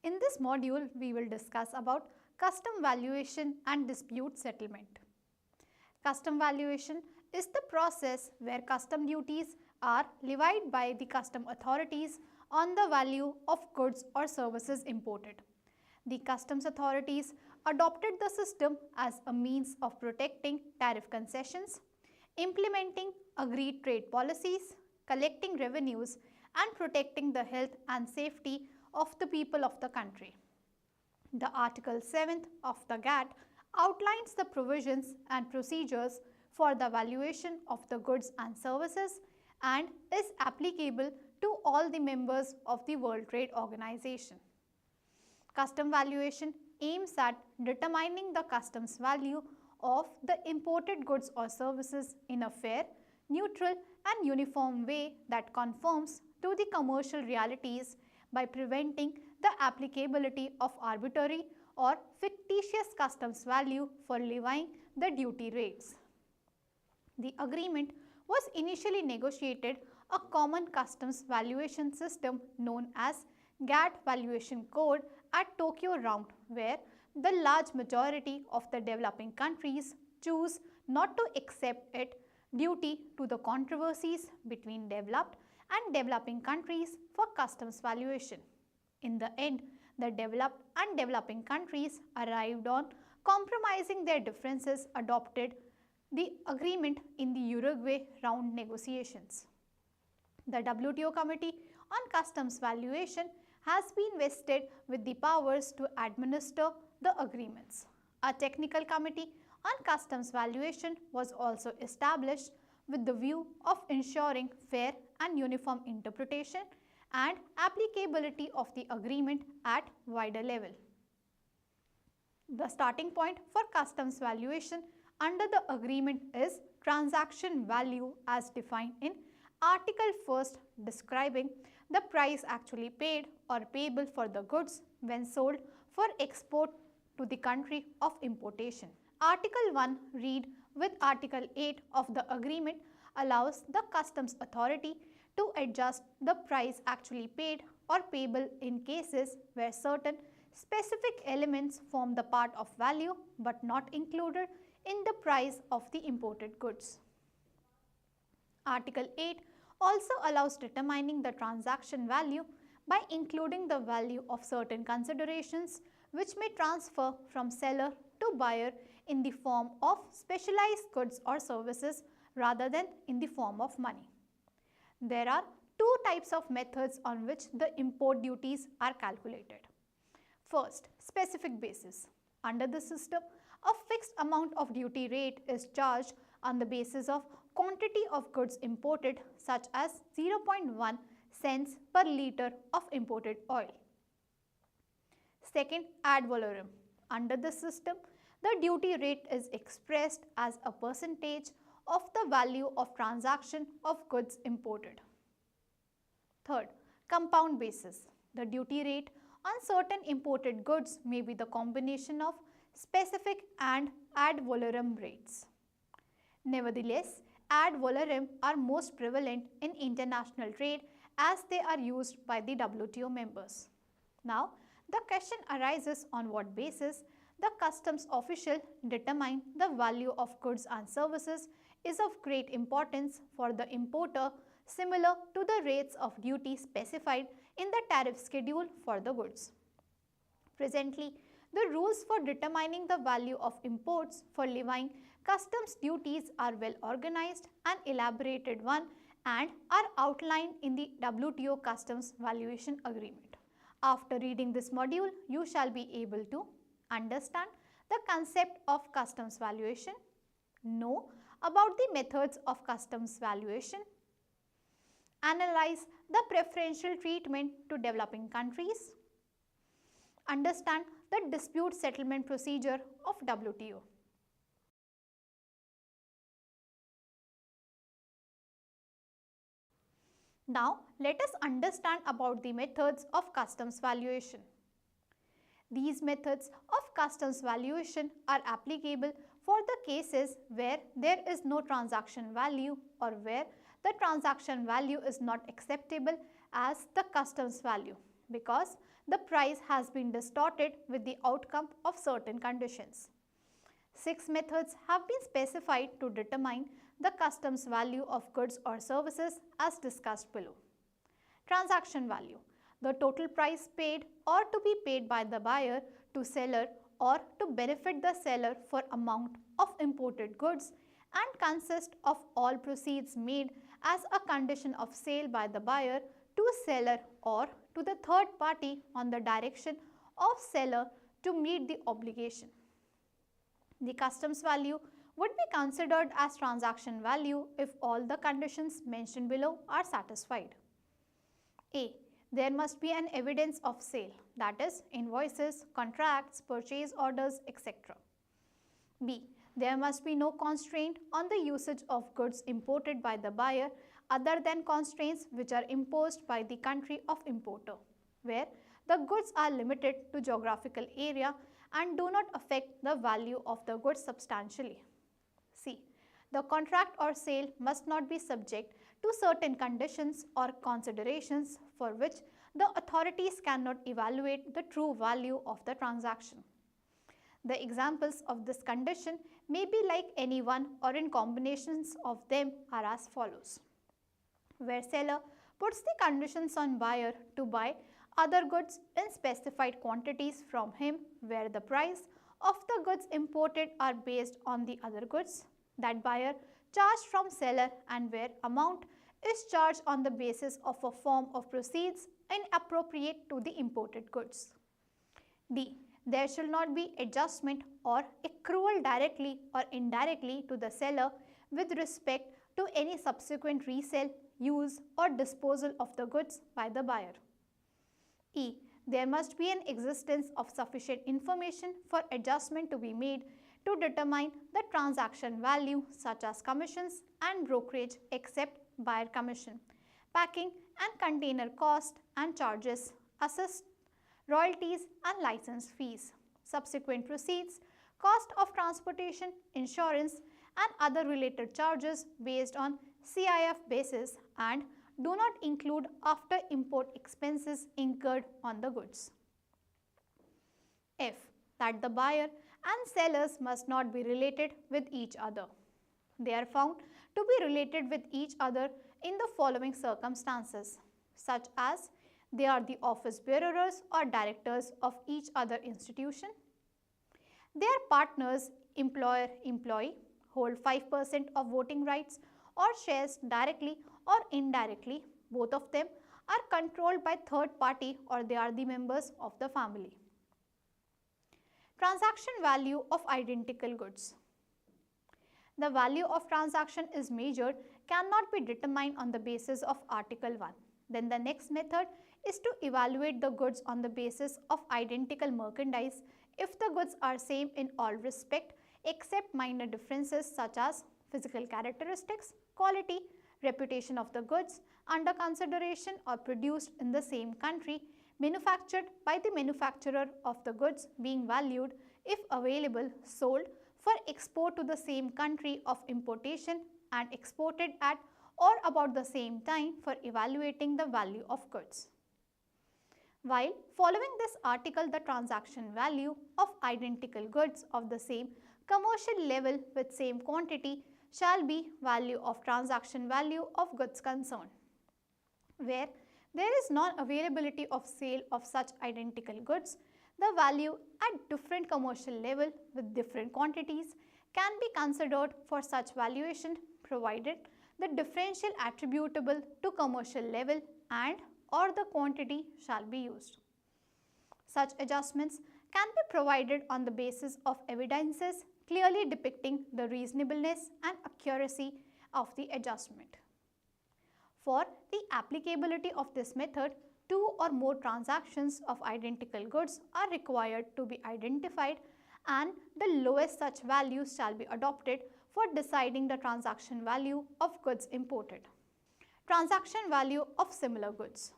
In this module, we will discuss about custom valuation and dispute settlement. Custom valuation is the process where custom duties are levied by the custom authorities on the value of goods or services imported. The customs authorities adopted the system as a means of protecting tariff concessions, implementing agreed trade policies, collecting revenues, and protecting the health and safety of the people of the country. The Article 7th of the GATT outlines the provisions and procedures for the valuation of the goods and services and is applicable to all the members of the World Trade Organization. Custom valuation aims at determining the customs value of the imported goods or services in a fair, neutral and uniform way that conforms to the commercial realities by preventing the applicability of arbitrary or fictitious customs value for levying the duty rates. The agreement was initially negotiated a common customs valuation system known as GATT Valuation Code at Tokyo Round, where the large majority of the developing countries choose not to accept it due to the controversies between developed and developing countries for customs valuation. In the end, the developed and developing countries arrived on compromising their differences, adopted the agreement in the Uruguay round negotiations. The WTO Committee on Customs Valuation has been vested with the powers to administer the agreements. A technical committee on customs valuation was also established with the view of ensuring fair and uniform interpretation and applicability of the agreement at wider level. The starting point for customs valuation under the agreement is transaction value as defined in Article 1st, describing the price actually paid or payable for the goods when sold for export to the country of importation. Article 1 read with Article 8 of the agreement allows the customs authority to adjust the price actually paid or payable in cases where certain specific elements form the part of value but not included in the price of the imported goods. Article 8 also allows determining the transaction value by including the value of certain considerations which may transfer from seller to buyer in the form of specialized goods or services rather than in the form of money. There are two types of methods on which the import duties are calculated. First, specific basis. Under the system, a fixed amount of duty rate is charged on the basis of quantity of goods imported, such as 0.1 cents per liter of imported oil. Second, ad valorem. Under the system, the duty rate is expressed as a percentage of the value of transaction of goods imported. Third, compound basis. The duty rate on certain imported goods may be the combination of specific and ad valorem rates. Nevertheless, ad valorem are most prevalent in international trade as they are used by the WTO members. Now, the question arises on what basis the customs official determine the value of goods and services is of great importance for the importer, similar to the rates of duty specified in the tariff schedule for the goods. Presently, the rules for determining the value of imports for levying customs duties are well organized and elaborated one and are outlined in the WTO Customs Valuation Agreement. After reading this module, you shall be able to understand the concept of customs valuation, know about the methods of customs valuation, analyze the preferential treatment to developing countries, understand the dispute settlement procedure of WTO. Now, let us understand about the methods of customs valuation. These methods of customs valuation are applicable for the cases where there is no transaction value or where the transaction value is not acceptable as the customs value. because the price has been distorted with the outcome of certain conditions. 6 methods have been specified to determine the customs value of goods or services as discussed below. Transaction value, the total price paid or to be paid by the buyer to seller or to benefit the seller for amount of imported goods and consists of all proceeds made as a condition of sale by the buyer to seller or to the third party on the direction of seller to meet the obligation. The customs value would be considered as transaction value if all the conditions mentioned below are satisfied. A. There must be an evidence of sale, that is, invoices, contracts, purchase orders, etc. B. There must be no constraint on the usage of goods imported by the buyer other than constraints which are imposed by the country of importer, where the goods are limited to geographical area and do not affect the value of the goods substantially. C. The contract or sale must not be subject to certain conditions or considerations for which the authorities cannot evaluate the true value of the transaction. The examples of this condition may be like any one or in combinations of them are as follows. Where seller puts the conditions on buyer to buy other goods in specified quantities from him where the price of the goods imported are based on the other goods that buyer charged from seller and where amount is charged on the basis of a form of proceeds inappropriate to the imported goods. D. There shall not be adjustment or accrual directly or indirectly to the seller with respect to any subsequent resale, use or disposal of the goods by the buyer. E. There must be an existence of sufficient information for adjustment to be made to determine the transaction value such as commissions and brokerage except buyer commission, packing and container cost and charges, assessed royalties and license fees, subsequent proceeds, cost of transportation, insurance and other related charges based on CIF basis and do not include after import expenses incurred on the goods. F. That the buyer and sellers must not be related with each other. They are found to be related with each other in the following circumstances, such as they are the office bearers or directors of each other institution. They are partners, employer-employee, hold 5% of voting rights or shares directly or indirectly. Both of them are controlled by third party or they are the members of the family. Transaction value of identical goods. The value of transaction is measured cannot be determined on the basis of Article 1. Then the next method is to evaluate the goods on the basis of identical merchandise if the goods are same in all respect except minor differences such as physical characteristics, quality, reputation of the goods under consideration or produced in the same country, manufactured by the manufacturer of the goods being valued if available, sold for export to the same country of importation and exported at or about the same time for evaluating the value of goods. While following this article, the transaction value of identical goods of the same commercial level with same quantity shall be value of transaction value of goods concerned. Where there is non-availability of sale of such identical goods, the value at different commercial level with different quantities can be considered for such valuation provided the differential attributable to commercial level and or the quantity shall be used. Such adjustments can be provided on the basis of evidences clearly depicting the reasonableness and accuracy of the adjustment. For the applicability of this method, two or more transactions of identical goods are required to be identified and the lowest such values shall be adopted for deciding the transaction value of goods imported. Transaction value of similar goods.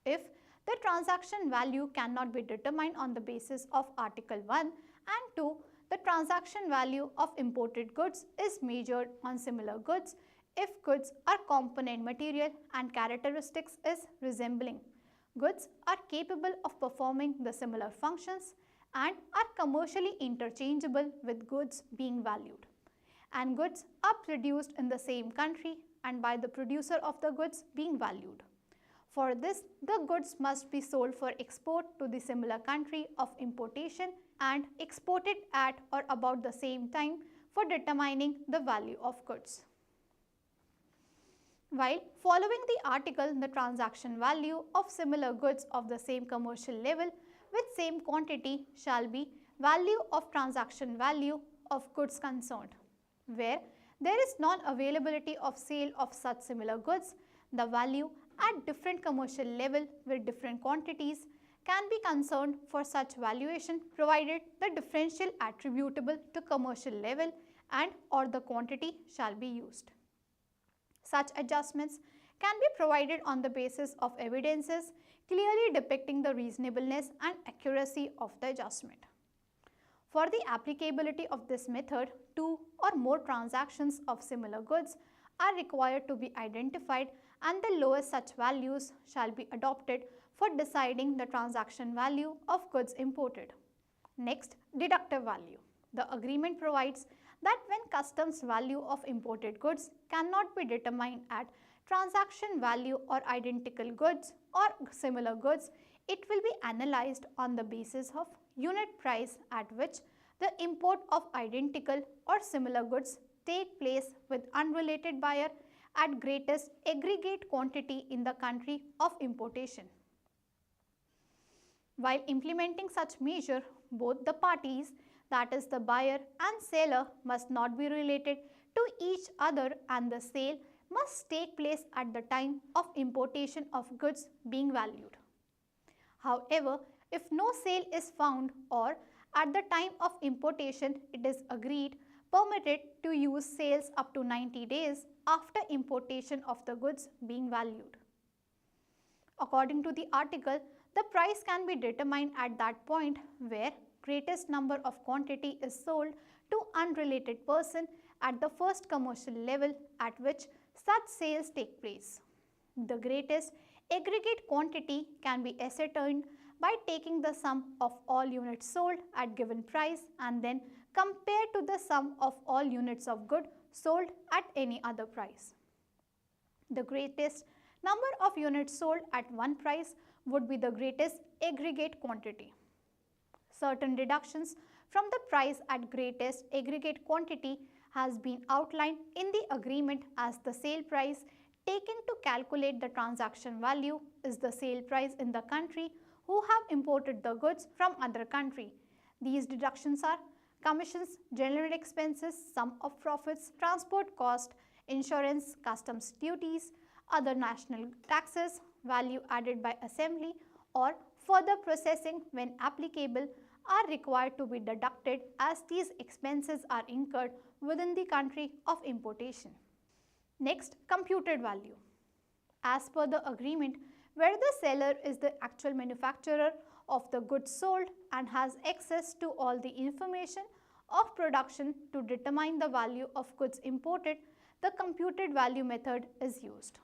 If the transaction value cannot be determined on the basis of Article 1 and 2, the transaction value of imported goods is measured on similar goods if goods are component material and characteristics is resembling, goods are capable of performing the similar functions and are commercially interchangeable with goods being valued. And goods are produced in the same country and by the producer of the goods being valued. For this, the goods must be sold for export to the similar country of importation and exported at or about the same time for determining the value of goods. While following the article, the transaction value of similar goods of the same commercial level with same quantity shall be value of transaction value of goods concerned. Where there is non-availability of sale of such similar goods, the value at different commercial level with different quantities can be concerned for such valuation provided the differential attributable to commercial level and or the quantity shall be used. Such adjustments can be provided on the basis of evidences clearly depicting the reasonableness and accuracy of the adjustment. For the applicability of this method, two or more transactions of similar goods are required to be identified and the lowest such values shall be adopted for deciding the transaction value of goods imported. Next, deductive value. The agreement provides that when customs value of imported goods cannot be determined at transaction value or identical goods or similar goods, it will be analyzed on the basis of unit price at which the import of identical or similar goods take place with unrelated buyer at greatest aggregate quantity in the country of importation. While implementing such measure, both the parties, that is the buyer and seller, must not be related to each other and the sale must take place at the time of importation of goods being valued. However, if no sale is found or at the time of importation it is agreed permitted to use sales up to 90 days after importation of the goods being valued. According to the article, the price can be determined at that point where greatest number of quantity is sold to unrelated person at the first commercial level at which such sales take place. The greatest aggregate quantity can be ascertained by taking the sum of all units sold at given price and then compared to the sum of all units of good sold at any other price. The greatest number of units sold at one price would be the greatest aggregate quantity. Certain deductions from the price at greatest aggregate quantity has been outlined in the agreement as the sale price taken to calculate the transaction value is the sale price in the country who have imported the goods from other country. These deductions are commissions, general expenses, sum of profits, transport cost, insurance, customs duties, other national taxes, value added by assembly or further processing when applicable are required to be deducted as these expenses are incurred within the country of importation. Next, computed value. As per the agreement, where the seller is the actual manufacturer of the goods sold and has access to all the information of production to determine the value of goods imported, the computed value method is used.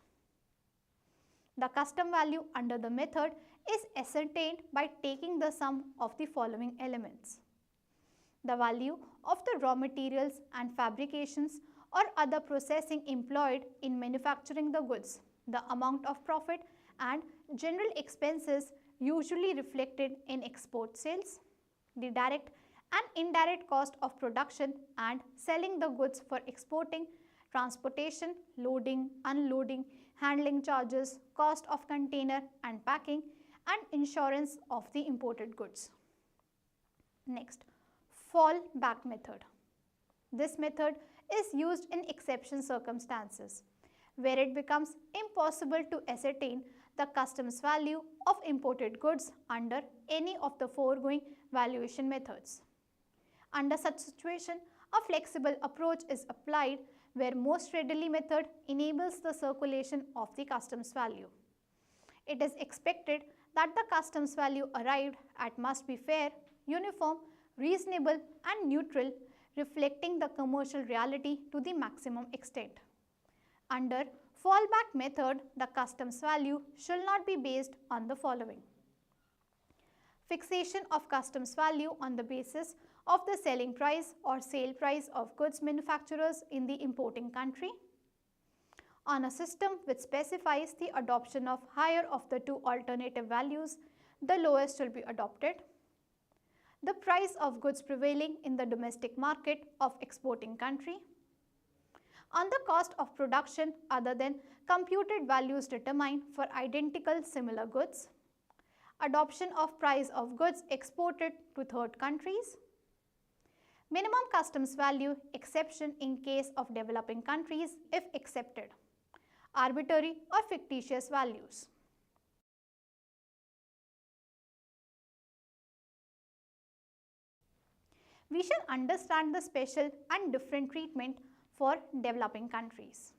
The custom value under the method is ascertained by taking the sum of the following elements: the value of the raw materials and fabrications or other processing employed in manufacturing the goods, the amount of profit and general expenses usually reflected in export sales, the direct and indirect cost of production and selling the goods for exporting, transportation, loading, unloading, handling charges, cost of container and packing, and insurance of the imported goods. Next, fallback method. This method is used in exception circumstances where it becomes impossible to ascertain the customs value of imported goods under any of the foregoing valuation methods. Under such situation, a flexible approach is applied where most readily method enables the circulation of the customs value. It is expected that the customs value arrived at must be fair, uniform, reasonable and neutral, reflecting the commercial reality to the maximum extent. Under fallback method, the customs value should not be based on the following: fixation of customs value on the basis of the selling price or sale price of goods manufacturers in the importing country, on a system which specifies the adoption of higher of the two alternative values, the lowest will be adopted, the price of goods prevailing in the domestic market of exporting country, on the cost of production other than computed values determined for identical similar goods, adoption of price of goods exported to third countries, minimum customs value exception in case of developing countries if accepted, arbitrary or fictitious values. We shall understand the special and different treatment for developing countries.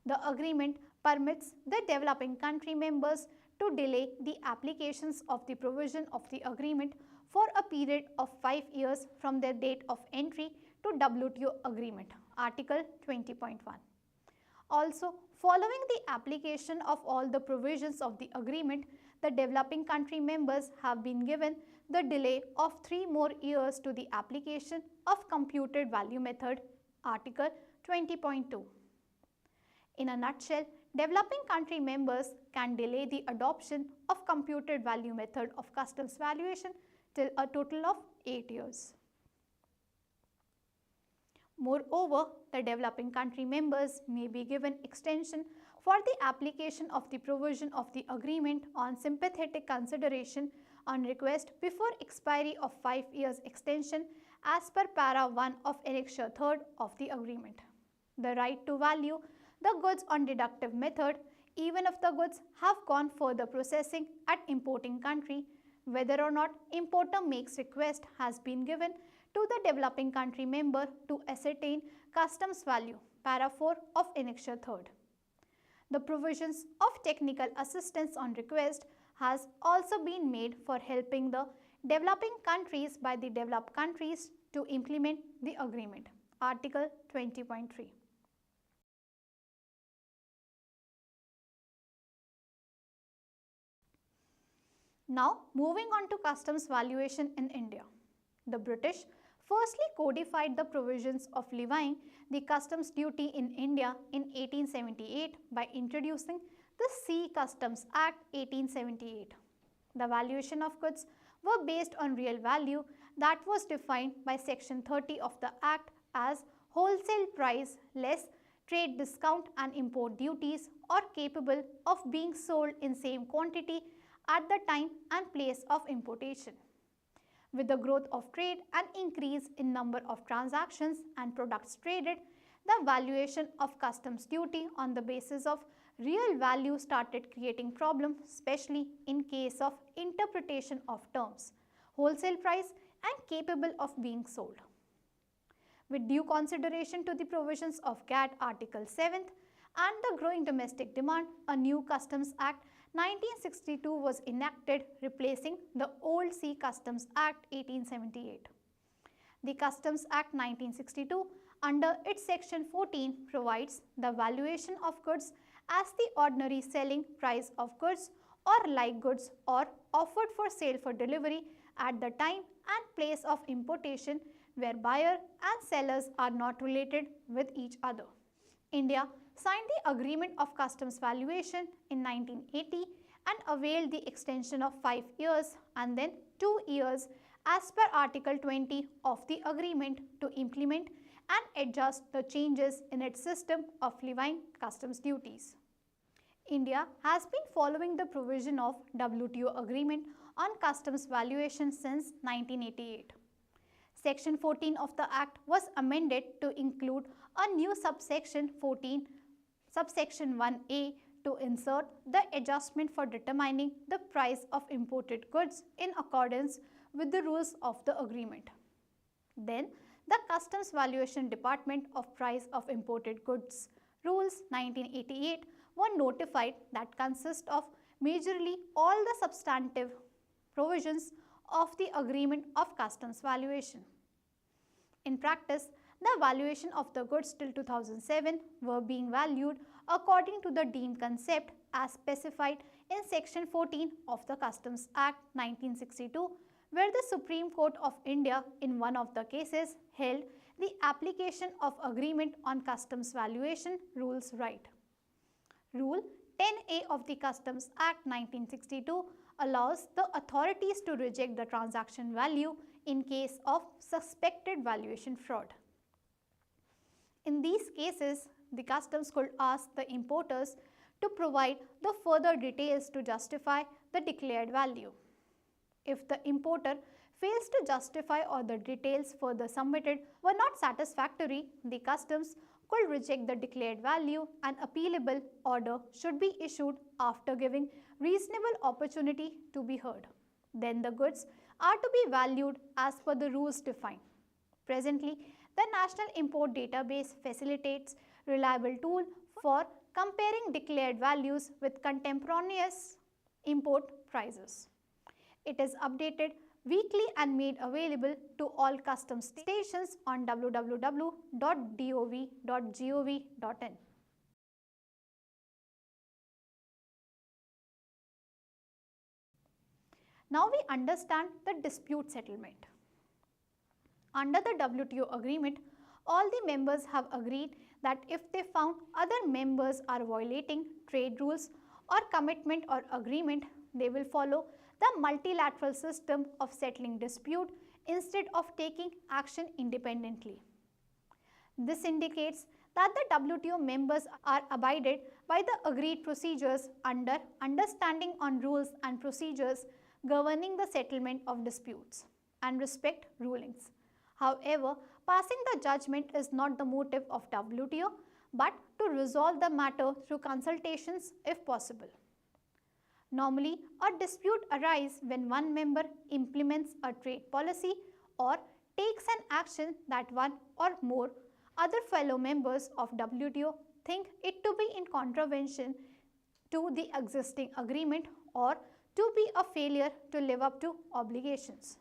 The agreement permits the developing country members to delay the applications of the provision of the agreement for a period of 5 years from their date of entry to WTO agreement, Article 20.1. Also, following the application of all the provisions of the agreement, the developing country members have been given the delay of 3 more years to the application of computed value method, Article 20.2. In a nutshell, developing country members can delay the adoption of computed value method of customs valuation till a total of 8 years. Moreover, the developing country members may be given extension for the application of the provision of the agreement on sympathetic consideration on request before expiry of 5 years extension as per para 1 of annexure 3rd of the agreement. The right to value the goods on deductive method even if the goods have gone further processing at importing country, whether or not importer makes request, has been given to the developing country member to ascertain customs value, para 4 of annexure 3rd. The provisions of technical assistance on request has also been made for helping the developing countries by the developed countries to implement the agreement, Article 20.3. Now, moving on to customs valuation in India. The British firstly codified the provisions of levying the customs duty in India in 1878 by introducing the Sea Customs Act 1878. The valuation of goods were based on real value that was defined by section 30 of the Act as wholesale price less trade discount and import duties or capable of being sold in same quantity at the time and place of importation. With the growth of trade and increase in number of transactions and products traded, the valuation of customs duty on the basis of real value started creating problems, especially in case of interpretation of terms, wholesale price and capable of being sold. With due consideration to the provisions of GATT Article 7th and the growing domestic demand, a new Customs Act 1962 was enacted, replacing the old Sea Customs Act 1878. The Customs Act 1962 under its section 14 provides the valuation of goods as the ordinary selling price of goods or like goods or offered for sale for delivery at the time and place of importation where buyer and sellers are not related with each other. India signed the Agreement of Customs Valuation in 1980 and availed the extension of 5 years and then 2 years as per Article 20 of the agreement to implement and adjust the changes in its system of levying customs duties. India has been following the provision of WTO Agreement on Customs Valuation since 1988. Section 14 of the Act was amended to include a new subsection 14, subsection 1A to insert the adjustment for determining the price of imported goods in accordance with the rules of the agreement. Then, the Customs Valuation Department of Price of Imported Goods Rules 1988 were notified that consist of majorly all the substantive provisions of the Agreement of Customs Valuation. In practice, the valuation of the goods till 2007 were being valued according to the deemed concept as specified in Section 14 of the Customs Act 1962, where the Supreme Court of India in one of the cases held the application of Agreement on Customs Valuation rules right. Rule 10A of the Customs Act 1962 allows the authorities to reject the transaction value in case of suspected valuation fraud. In these cases, the customs could ask the importers to provide the further details to justify the declared value. If the importer fails to justify or the details further submitted were not satisfactory, the customs could reject the declared value and appealable order should be issued after giving reasonable opportunity to be heard. Then the goods are to be valued as per the rules defined. Presently, the National Import Database facilitates reliable tool for comparing declared values with contemporaneous import prices. It is updated weekly and made available to all customs stations on www.dov.gov.in. Now we understand the dispute settlement. Under the WTO agreement, all the members have agreed that if they found other members are violating trade rules or commitment or agreement, they will follow the multilateral system of settling dispute instead of taking action independently. This indicates that the WTO members are abided by the agreed procedures under understanding on rules and procedures governing the settlement of disputes and respect rulings. However, passing the judgment is not the motive of WTO, but to resolve the matter through consultations if possible. Normally, a dispute arises when one member implements a trade policy or takes an action that one or more other fellow members of WTO think it to be in contravention to the existing agreement or to be a failure to live up to obligations.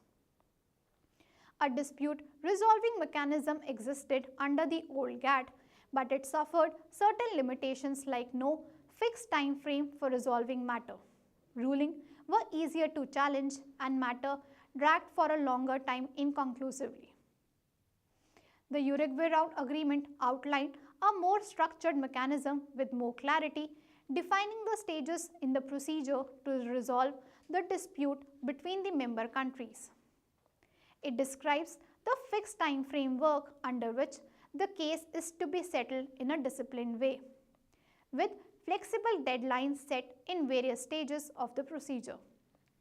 A dispute resolving mechanism existed under the old GATT, but it suffered certain limitations like no fixed time frame for resolving matter. Ruling were easier to challenge and matter dragged for a longer time inconclusively. The Uruguay Round Agreement outlined a more structured mechanism with more clarity, defining the stages in the procedure to resolve the dispute between the member countries. It describes the fixed time framework under which the case is to be settled in a disciplined way, with flexible deadlines set in various stages of the procedure.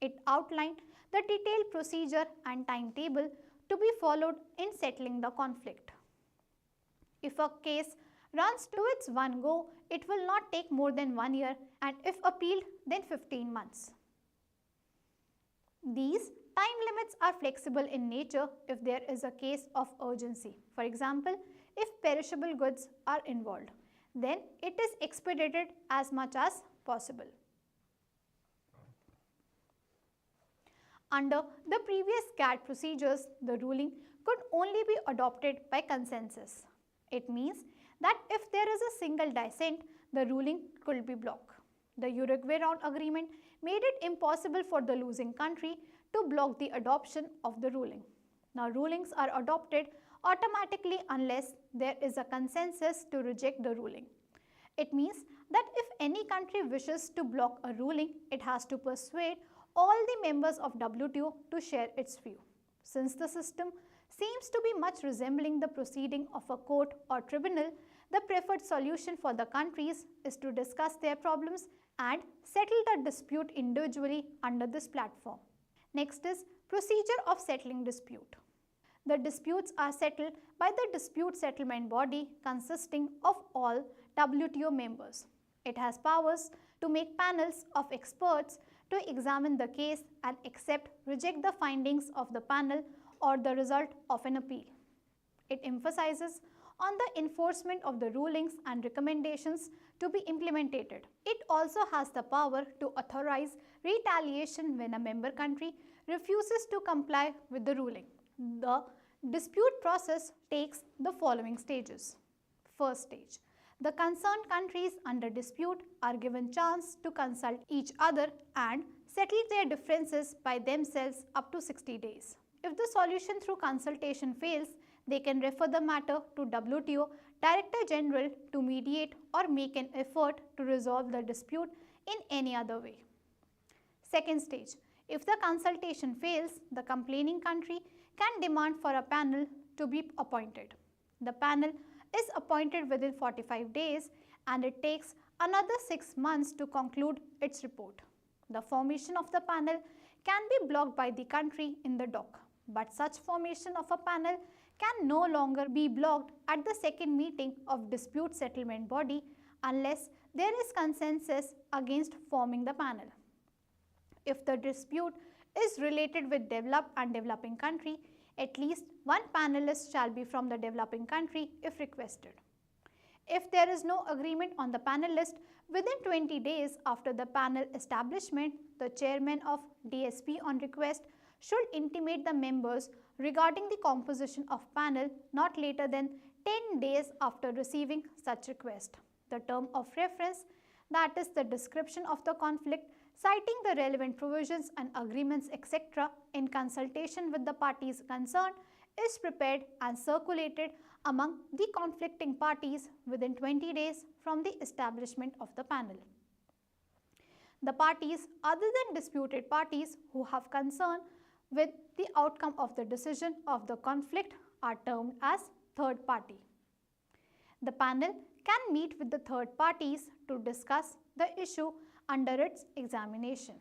It outlined the detailed procedure and timetable to be followed in settling the conflict. If a case runs to its one go, it will not take more than 1 year, and if appealed, then 15 months. These time limits are flexible in nature if there is a case of urgency. For example, if perishable goods are involved, then it is expedited as much as possible. Under the previous GATT procedures, the ruling could only be adopted by consensus. It means that if there is a single dissent, the ruling could be blocked. The Uruguay Round Agreement made it impossible for the losing country to block the adoption of the ruling. Now, rulings are adopted automatically unless there is a consensus to reject the ruling. It means that if any country wishes to block a ruling, it has to persuade all the members of WTO to share its view. Since the system seems to be much resembling the proceeding of a court or tribunal, the preferred solution for the countries is to discuss their problems and settle the dispute individually under this platform. Next is procedure of settling dispute. The disputes are settled by the dispute settlement body consisting of all WTO members. It has powers to make panels of experts to examine the case and accept, reject the findings of the panel or the result of an appeal. It emphasizes on the enforcement of the rulings and recommendations to be implemented. It also has the power to authorize retaliation when a member country refuses to comply with the ruling. The dispute process takes the following stages. First stage, The concerned countries under dispute are given chance to consult each other and settle their differences by themselves up to 60 days. If the solution through consultation fails, they can refer the matter to WTO Director General to mediate or make an effort to resolve the dispute in any other way. Second stage, if the consultation fails, the complaining country can demand for a panel to be appointed. The panel is appointed within 45 days and it takes another 6 months to conclude its report. The formation of the panel can be blocked by the country in the dock, but such formation of a panel can no longer be blocked at the second meeting of dispute settlement body unless there is consensus against forming the panel. If the dispute is related with developed and developing country, at least one panelist shall be from the developing country if requested. If there is no agreement on the panel list within 20 days after the panel establishment, the chairman of DSP on request should intimate the members regarding the composition of panel not later than 10 days after receiving such request. The term of reference, that is the description of the conflict, citing the relevant provisions and agreements etc. in consultation with the parties concerned, is prepared and circulated among the conflicting parties within 20 days from the establishment of the panel. The parties other than disputed parties who have concern with the outcome of the decision of the conflict are termed as third party. The panel can meet with the third parties to discuss the issue under its examination.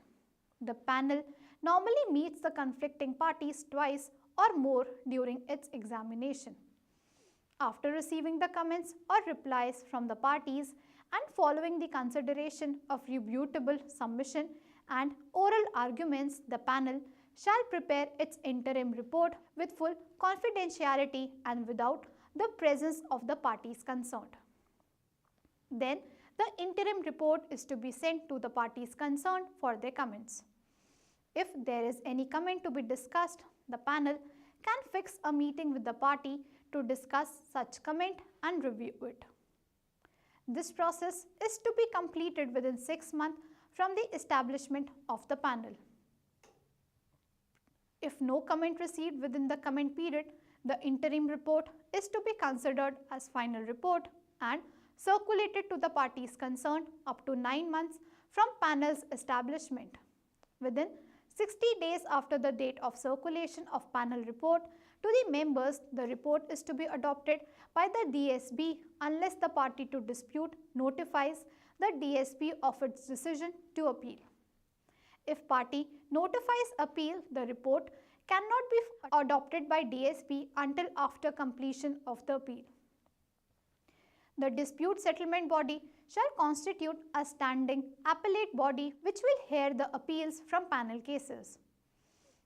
The panel normally meets the conflicting parties twice or more during its examination. After receiving the comments or replies from the parties and following the consideration of rebuttal submission and oral arguments, the panel shall prepare its interim report with full confidentiality and without the presence of the parties concerned. Then, the interim report is to be sent to the parties concerned for their comments. If there is any comment to be discussed, the panel can fix a meeting with the party to discuss such comment and review it. This process is to be completed within 6 months from the establishment of the panel. If no comment received within the comment period, the interim report is to be considered as final report and circulated to the parties concerned up to 9 months from panel's establishment. Within 60 days after the date of circulation of panel report to the members, the report is to be adopted by the DSB unless the party to dispute notifies the DSB of its decision to appeal. If party notifies appeal, the report cannot be adopted by DSB until after completion of the appeal. The dispute settlement body shall constitute a standing appellate body which will hear the appeals from panel cases.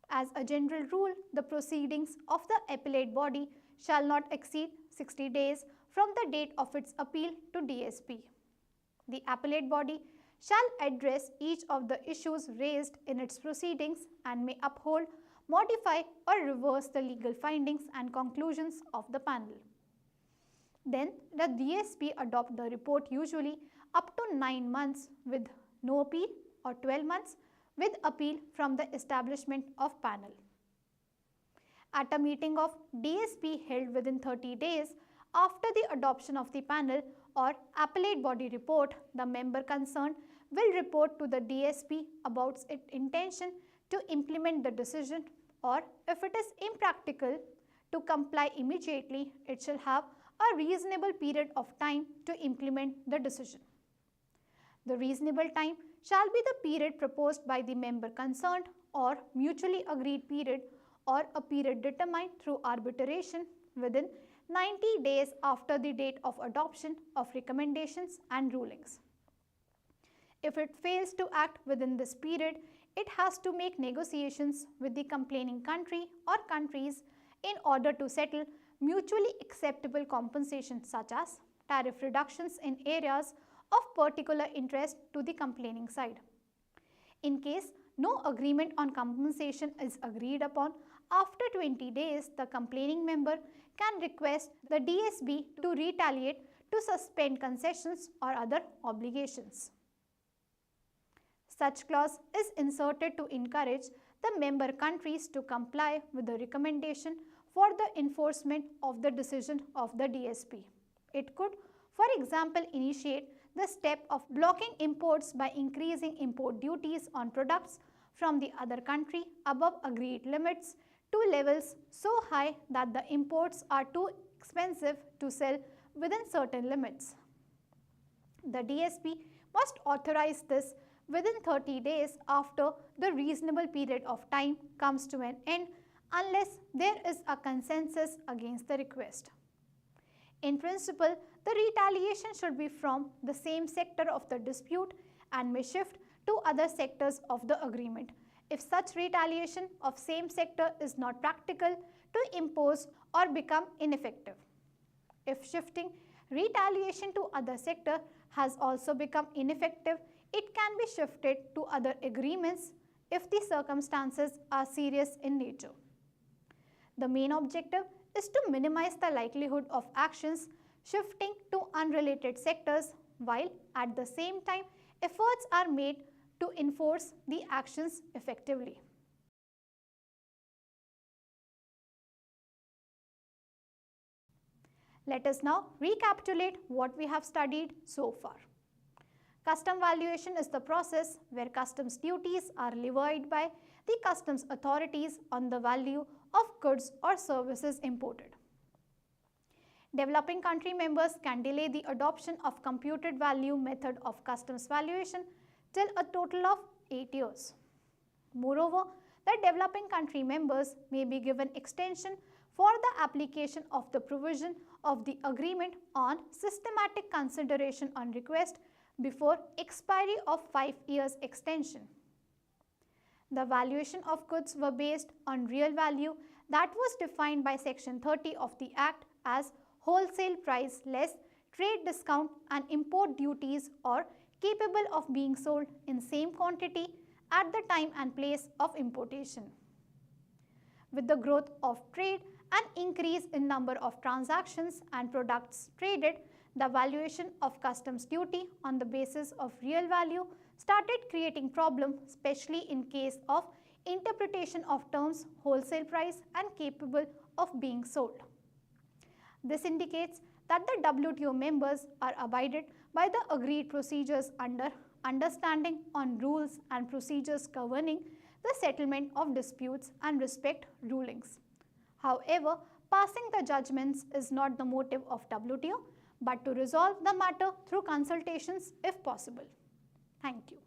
As a general rule, the proceedings of the appellate body shall not exceed 60 days from the date of its appeal to DSP. The appellate body shall address each of the issues raised in its proceedings and may uphold, modify or reverse the legal findings and conclusions of the panel. Then the DSP adopt the report usually up to 9 months with no appeal or 12 months with appeal from the establishment of panel. At a meeting of DSP held within 30 days after the adoption of the panel or appellate body report, the member concerned will report to the DSP about its intention to implement the decision, or if it is impractical to comply immediately, it shall have a reasonable period of time to implement the decision. The reasonable time shall be the period proposed by the member concerned or mutually agreed period or a period determined through arbitration within 90 days after the date of adoption of recommendations and rulings. If it fails to act within this period, it has to make negotiations with the complaining country or countries in order to settle mutually acceptable compensation such as tariff reductions in areas of particular interest to the complaining side. In case no agreement on compensation is agreed upon, after 20 days, the complaining member can request the DSB to retaliate to suspend concessions or other obligations. Such clause is inserted to encourage the member countries to comply with the recommendation for the enforcement of the decision of the DSP. It could, for example, initiate the step of blocking imports by increasing import duties on products from the other country above agreed limits to levels so high that the imports are too expensive to sell within certain limits. The DSP must authorize this within 30 days after the reasonable period of time comes to an end unless there is a consensus against the request. In principle, the retaliation should be from the same sector of the dispute and may shift to other sectors of the agreement if such retaliation of same sector is not practical to impose or become ineffective. If shifting retaliation to other sector has also become ineffective, it can be shifted to other agreements if the circumstances are serious in nature. The main objective is to minimize the likelihood of actions shifting to unrelated sectors while at the same time efforts are made to enforce the actions effectively. Let us now recapitulate what we have studied so far. Custom valuation is the process where customs duties are levied by the customs authorities on the value of goods or services imported. Developing country members can delay the adoption of computed value method of customs valuation till a total of 8 years. Moreover, the developing country members may be given extension for the application of the provision of the agreement on systematic consideration on request before expiry of 5 years extension. The valuation of goods were based on real value that was defined by section 30 of the Act as wholesale price less trade discount and import duties or capable of being sold in same quantity at the time and place of importation. With the growth of trade and increase in number of transactions and products traded, the valuation of customs duty on the basis of real value started creating problems, especially in case of interpretation of terms wholesale price and capable of being sold. This indicates that the WTO members are abided by the agreed procedures under understanding on rules and procedures governing the settlement of disputes and respect rulings. However, passing the judgments is not the motive of WTO, but to resolve the matter through consultations if possible. Thank you.